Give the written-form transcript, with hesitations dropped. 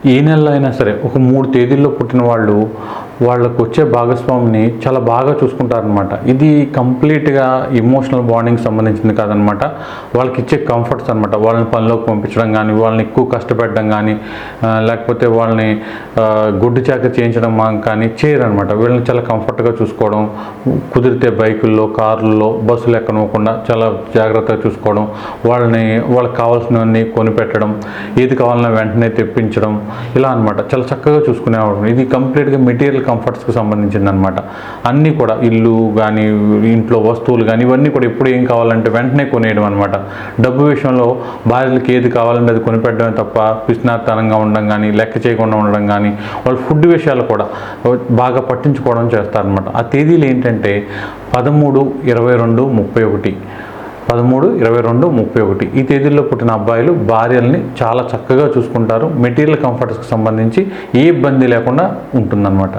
ఏ నెలలో అయినా సరే ఒక 3 తేదీల్లో పుట్టిన వాళ్ళు వాళ్ళకు వచ్చే భాగస్వామిని చాలా బాగా చూసుకుంటారనమాట. ఇది కంప్లీట్‌గా ఎమోషనల్ బాండింగ్‌కి సంబంధించింది కాదనమాట. వాళ్ళకి ఇచ్చే కంఫర్ట్స్ అనమాట. వాళ్ళని పనిలోకి పంపించడం గానీ, వాళ్ళని ఎక్కువ కష్టపెట్టడం గానీ, లేకపోతే వాళ్ళని గొడ్డు చాకరీ చేయించడం కానీ చేయరనమాట. వీళ్ళని చాలా కంఫర్ట్‌గా చూసుకోవడం, కుదిరితే బైకుల్లో, కార్‌ల్లో, బస్సులు ఎక్కనివ్వకుండా చాలా జాగ్రత్తగా చూసుకోవడం, వాళ్ళకి కావాల్సినవన్నీ కొనిపెట్టడం, ఏది కావాలన్నా వెంటనే తెప్పించడం, ఇలా అనమాట. చాలా చక్కగా చూసుకునేవాడు. ఇది కంప్లీట్‌గా మెటీరియల్ కంఫర్ట్స్కి సంబంధించిందనమాట. అన్నీ కూడా ఇల్లు కానీ, ఇంట్లో వస్తువులు కానీ, ఇవన్నీ కూడా ఎప్పుడు ఏం కావాలంటే వెంటనే కొనేయడం అనమాట. డబ్బు విషయంలో భార్యలకి ఏది కావాలంటే అది కొనిపెట్టడమే తప్ప పిసినారితనంగా ఉండడం కానీ, లెక్క చేయకుండా ఉండడం కానీ, వాళ్ళ ఫుడ్ విషయాలు కూడా బాగా పట్టించుకోవడం చేస్తారనమాట. ఆ తేదీలు ఏంటంటే 13, 22, 31. 13, 22, 31 ఈ తేదీల్లో పుట్టిన అబ్బాయిలు భార్యల్ని చాలా చక్కగా చూసుకుంటారు. మెటీరియల్ కంఫర్ట్స్కి సంబంధించి ఏ ఇబ్బంది లేకుండా ఉంటుందన్నమాట.